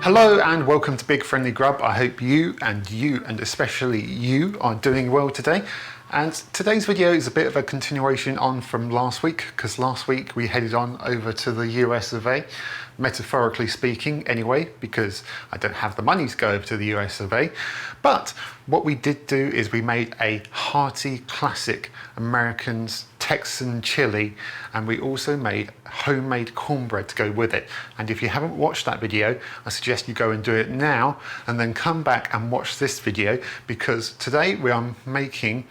Hello and welcome to Big Friendly Grub. I hope you and especially you are doing well today. And today's video is a bit of a continuation on from last week, because last week we headed on over to the US of A, metaphorically speaking anyway, because I don't have the money to go over to the US of A. But what we did do is we made a hearty classic American's Texan chili, and we also made homemade cornbread to go with it. And if you haven't watched that video, I suggest you go and do it now and then come back and watch this video, because today we are making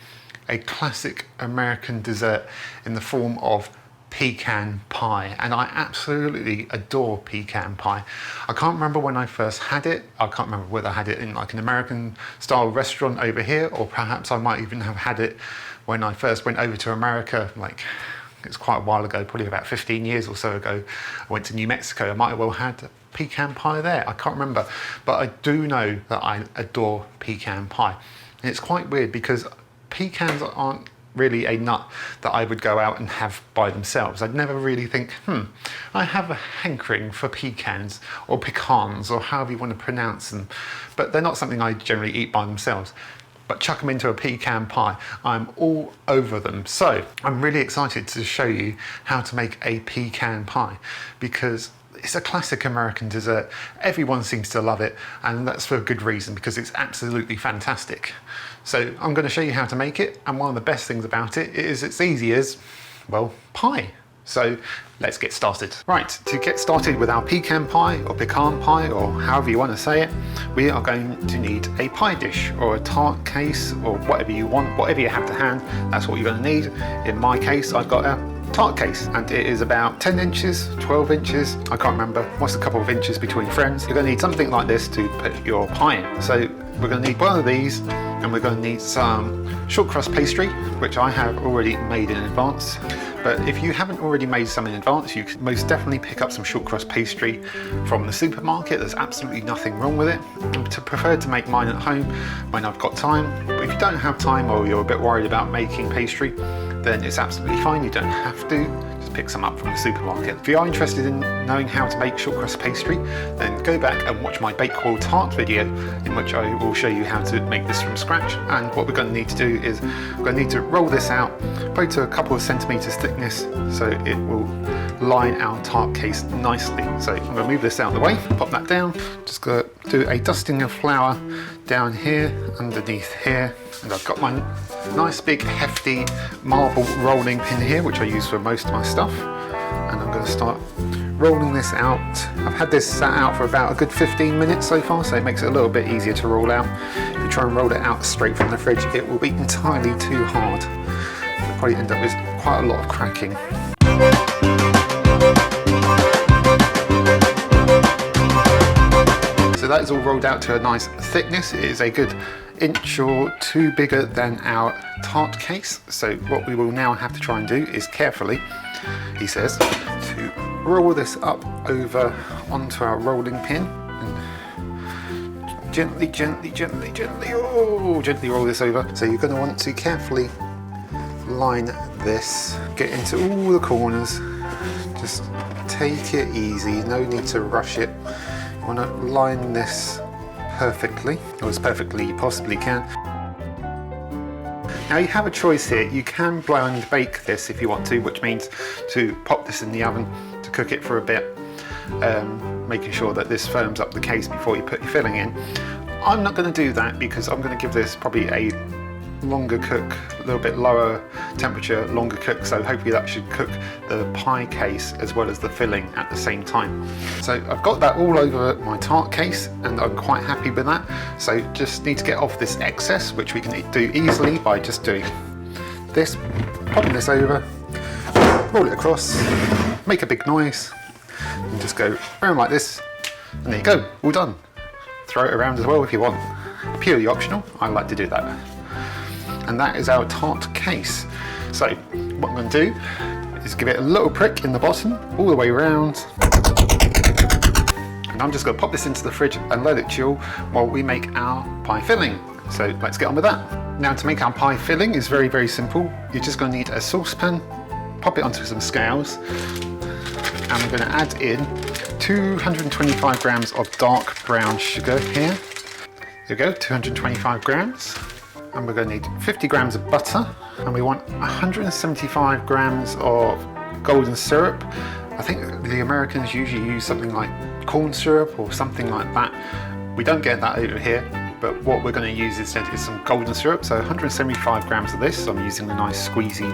a classic American dessert in the form of pecan pie, and I absolutely adore pecan pie. I can't remember when I first had it. I can't remember whether I had it in like an American style restaurant over here, or perhaps I might even have had it when I first went over to America, like it's quite a while ago, probably about 15 years or so ago. I went to New Mexico. I might have well had pecan pie there. I can't remember, but I do know that I adore pecan pie. And it's quite weird because pecans aren't really a nut that I would go out and have by themselves. I'd never really think, I have a hankering for pecans or pecans or however you want to pronounce them, but they're not something I generally eat by themselves. But chuck them into a pecan pie, I'm all over them. So I'm really excited to show you how to make a pecan pie, because it's a classic American dessert. Everyone seems to love it, and that's for a good reason, because it's absolutely fantastic. So I'm going to show you how to make it, and one of the best things about it is it's easy as, well, pie. So let's get started. Right, to get started with our pecan pie or pecan pie, or however you want to say it, we are going to need a pie dish or a tart case or whatever you want, whatever you have to hand, that's what you're going to need. In my case, I've got a tart case, and it is about 10 inches, 12 inches, I can't remember. What's a couple of inches between friends? You're going to need something like this to put your pie in. So we're going to need one of these, and we're going to need some shortcrust pastry, which I have already made in advance. But if you haven't already made some in advance, you can most definitely pick up some shortcrust pastry from the supermarket. There's absolutely nothing wrong with it. I prefer to make mine at home when I've got time. But if you don't have time, or you're a bit worried about making pastry, then it's absolutely fine. You don't have to. Just pick some up from the supermarket. If you are interested in knowing how to make shortcrust pastry, then go back and watch my bakewell tart video, in which I will show you how to make this from scratch. And what we're going to need to do is we're going to need to roll this out probably to a couple of centimeters thickness, so it will line our tart case nicely. So I'm going to move this out of the way, pop that down, just going to do a dusting of flour down here, underneath here, and I've got my nice big hefty marble rolling pin here, which I use for most of my stuff, and I'm going to start rolling this out. I've had this sat out for about a good 15 minutes so far, so it makes it a little bit easier to roll out. If you try and roll it out straight from the fridge, it will be entirely too hard. You'll probably end up with quite a lot of cracking. So that is all rolled out to a nice thickness. It is a good inch or two bigger than our tart case. So what we will now have to try and do is carefully, he says, to roll this up over onto our rolling pin, and gently roll this over. So you're going to want to carefully line this, get into all the corners, just take it easy, no need to rush it. You want to line this perfectly, or as perfectly you possibly can. Now you have a choice here. You can blind bake this if you want to, which means to pop this in the oven to cook it for a bit, making sure that this firms up the case before you put your filling in. I'm not going to do that, because I'm going to give this probably a longer cook, a little bit lower temperature, longer cook, so hopefully that should cook the pie case as well as the filling at the same time. So I've got that all over my tart case, and I'm quite happy with that. So just need to get off this excess, which we can do easily by just doing this, popping this over, roll it across, make a big noise, and just go around like this, and there you go, all done. Throw it around as well if you want. Purely optional, I like to do that. And that is our tart case. So what I'm going to do is give it a little prick in the bottom all the way around, and I'm just going to pop this into the fridge and let it chill while we make our pie filling. So let's get on with that. Now to make our pie filling is very, very simple. You're just going to need a saucepan, pop it onto some scales, and we're going to add in 225 grams of dark brown sugar here. There we go, 225 grams. And we're going to need 50 grams of butter. And we want 175 grams of golden syrup. I think the Americans usually use something like corn syrup or something like that. We don't get that over here, but what we're going to use instead is some golden syrup. So 175 grams of this. I'm using the nice squeezy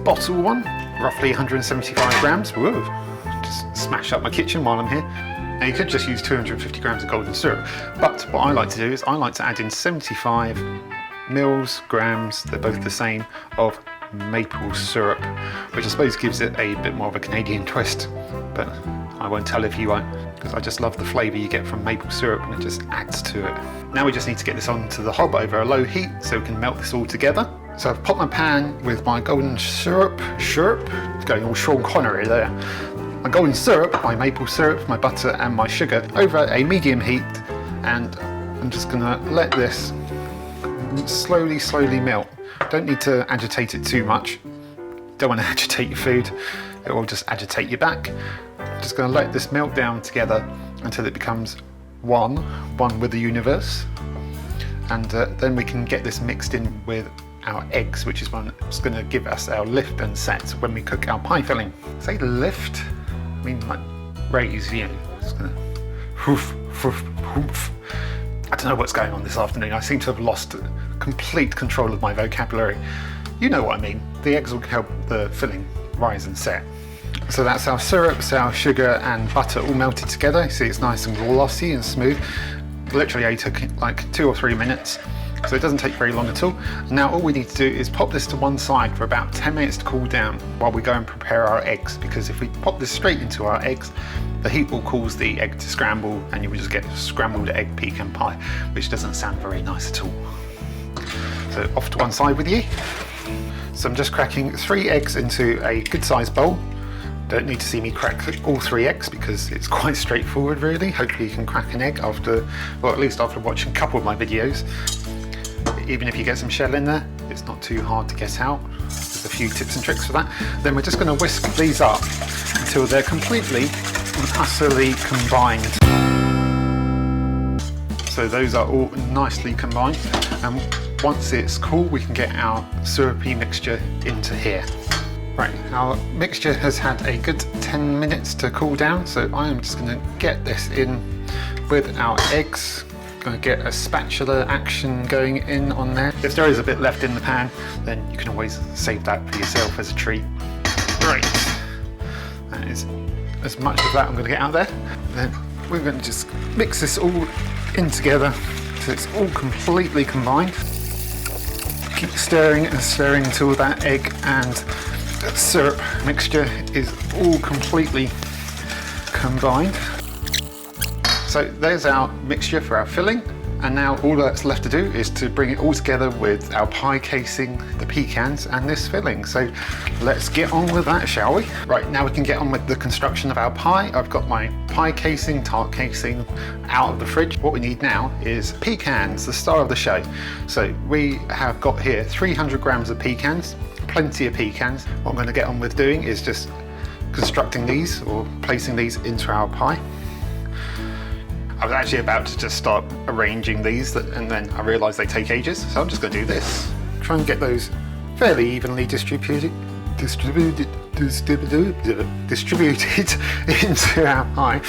bottle one, roughly 175 grams. Whoa, just smash up my kitchen while I'm here. Now you could just use 250 grams of golden syrup, but what I like to do is I like to add in 75 grams, they're both the same, of maple syrup, which I suppose gives it a bit more of a Canadian twist, but I won't tell if you won't, because I just love the flavour you get from maple syrup and it just adds to it. Now we just need to get this onto the hob over a low heat so we can melt this all together. So I've popped my pan with my golden syrup, going all Sean Connery there. My golden syrup, my maple syrup, my butter and my sugar over a medium heat, and I'm just going to let this slowly melt. Don't need to agitate it too much. Don't want to agitate your food, it will just agitate your back. I'm just going to let this melt down together until it becomes one with the universe, and then we can get this mixed in with our eggs, which is what's going to give us our lift and set when we cook our pie filling. Say lift, I mean like raise, you know, it's gonna hoof, hoof, hoof. I don't know what's going on this afternoon. I seem to have lost complete control of my vocabulary. You know what I mean. The eggs will help the filling rise and set. So that's our syrups, our sugar and butter all melted together. You see it's nice and glossy and smooth. Literally only took like 2 or 3 minutes. So it doesn't take very long at all. Now all we need to do is pop this to one side for about 10 minutes to cool down while we go and prepare our eggs, because if we pop this straight into our eggs, the heat will cause the egg to scramble and you will just get scrambled egg pecan pie, which doesn't sound very nice at all. So off to one side with you. So I'm just cracking 3 eggs into a good sized bowl. Don't need to see me crack all 3 eggs because it's quite straightforward really. Hopefully you can crack an egg after, well at least after watching a couple of my videos. Even if you get some shell in there, it's not too hard to get out. There's a few tips and tricks for that. Then we're just going to whisk these up until they're completely and utterly combined. So those are all nicely combined, and once it's cool we can get our syrupy mixture into here. Right, our mixture has had a good 10 minutes to cool down, so I am just going to get this in with our eggs. Going to get a spatula action going in on there. If there is a bit left in the pan, then you can always save that for yourself as a treat. Right, that is as much of that I'm going to get out there. Then we're going to just mix this all in together so it's all completely combined. Keep stirring and stirring until that egg and syrup mixture is all completely combined. So there's our mixture for our filling, and now all that's left to do is to bring it all together with our pie casing, the pecans and this filling. So let's get on with that, shall we? Right, now we can get on with the construction of our pie. I've got my pie casing, tart casing out of the fridge. What we need now is pecans, the star of the show. So we have got here 300 grams of pecans, plenty of pecans. What I'm going to get on with doing is just constructing these or placing these into our pie. I was actually about to just start arranging these, and then I realised they take ages, so I'm just going to do this. Try and get those fairly evenly distributed into our pie.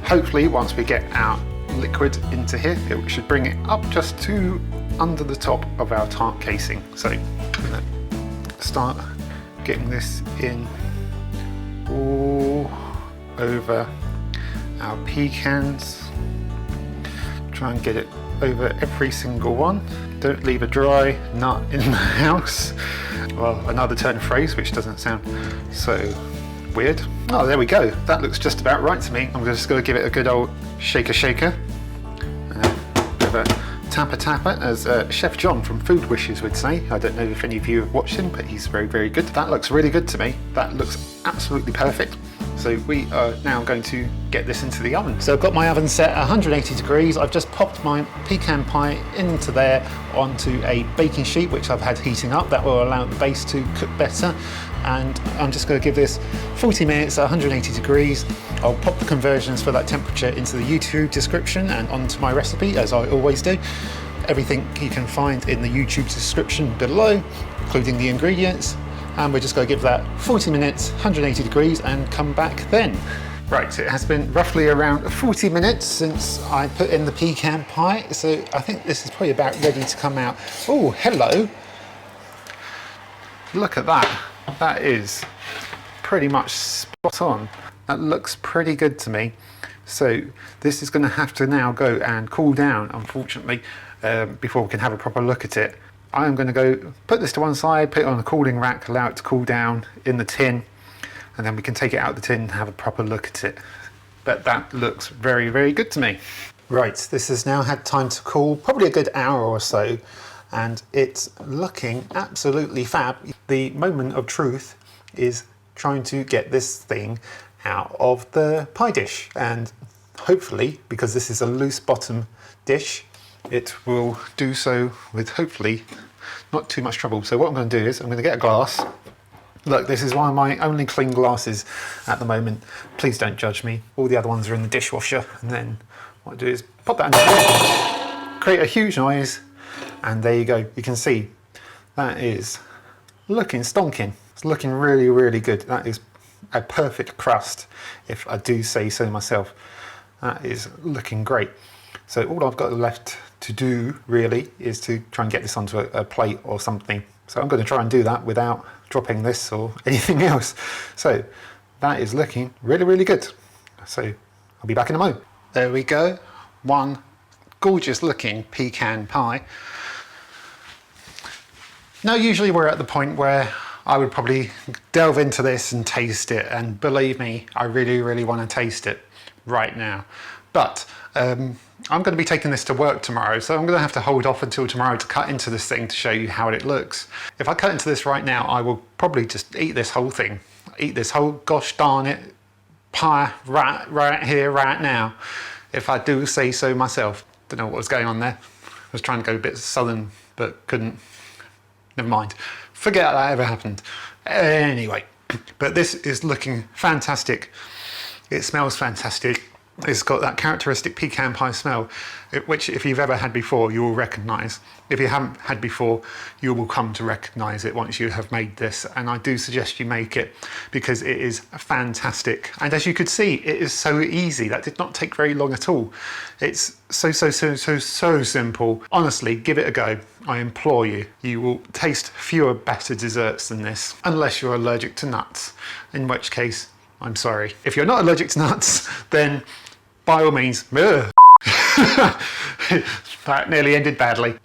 Hopefully once we get our liquid into here, it should bring it up just to under the top of our tart casing. So I'm going to start getting this in all over our pecans. Try and get it over every single one. Don't leave a dry nut in the house. Well, another turn of phrase which doesn't sound so weird. Oh, there we go. That looks just about right to me. I'm just going to give it a good old shaker. Give a tapper, as Chef John from Food Wishes would say. I don't know if any of you have watched him, but he's very, very good. That looks really good to me. That looks absolutely perfect. So we are now going to get this into the oven. So I've got my oven set at 180 degrees. I've just popped my pecan pie into there onto a baking sheet, which I've had heating up. That will allow the base to cook better. And I'm just going to give this 40 minutes at 180 degrees. I'll pop the conversions for that temperature into the YouTube description and onto my recipe, as I always do. Everything you can find in the YouTube description below, including the ingredients. And we're just going to give that 40 minutes, 180 degrees, and come back then. Right, it has been roughly around 40 minutes since I put in the pecan pie, so I think this is probably about ready to come out. Oh, hello. Look at that. That is pretty much spot on. That looks pretty good to me. So this is going to have to now go and cool down, unfortunately, before we can have a proper look at it. I am going to go put this to one side, put it on a cooling rack, allow it to cool down in the tin, and then we can take it out of the tin and have a proper look at it. But that looks very, very good to me. Right, this has now had time to cool, probably a good hour or so, and it's looking absolutely fab. The moment of truth is trying to get this thing out of the pie dish, and hopefully, because this is a loose bottom dish, it will do so with hopefully not too much trouble. So what I'm going to do is I'm going to get a glass. Look, this is one of my only clean glasses at the moment. Please don't judge me. All the other ones are in the dishwasher. And then what I do is pop that in the create a huge noise, and there you go. You can see that is looking stonking. It's looking really, really good. That is a perfect crust, if I do say so myself. That is looking great. So all I've got left to do really is to try and get this onto a plate or something. So I'm going to try and do that without dropping this or anything else. So that is looking really, really good. So I'll be back in a moment. There we go. One gorgeous looking pecan pie. Now usually we're at the point where I would probably delve into this and taste it, and believe me, I really, really want to taste it right now. But I'm going to be taking this to work tomorrow, so I'm going to have to hold off until tomorrow to cut into this thing to show you how it looks. If I cut into this right now, I will probably just eat this whole thing. Eat this whole, gosh darn it, pie right here, right now. If I do say so myself. Don't know what was going on there. I was trying to go a bit southern, but couldn't. Never mind. Forget that ever happened. Anyway, but this is looking fantastic. It smells fantastic. It's got that characteristic pecan pie smell, which if you've ever had before, you will recognise. If you haven't had before, you will come to recognise it once you have made this. And I do suggest you make it because it is fantastic. And as you could see, it is so easy. That did not take very long at all. It's so simple. Honestly, give it a go. I implore you. You will taste fewer better desserts than this, unless you're allergic to nuts, in which case, I'm sorry. If you're not allergic to nuts, then by all means, that nearly ended badly.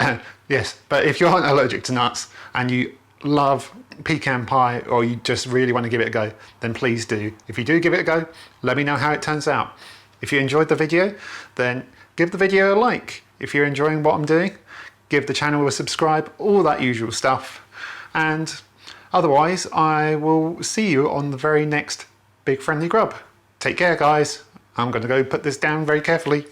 Yes, but if you aren't allergic to nuts and you love pecan pie, or you just really want to give it a go, then please do. If you do give it a go, let me know how it turns out. If you enjoyed the video, then give the video a like. If you're enjoying what I'm doing, give the channel a subscribe, all that usual stuff. And otherwise, I will see you on the very next Big Friendly Grub. Take care, guys. I'm going to go put this down very carefully.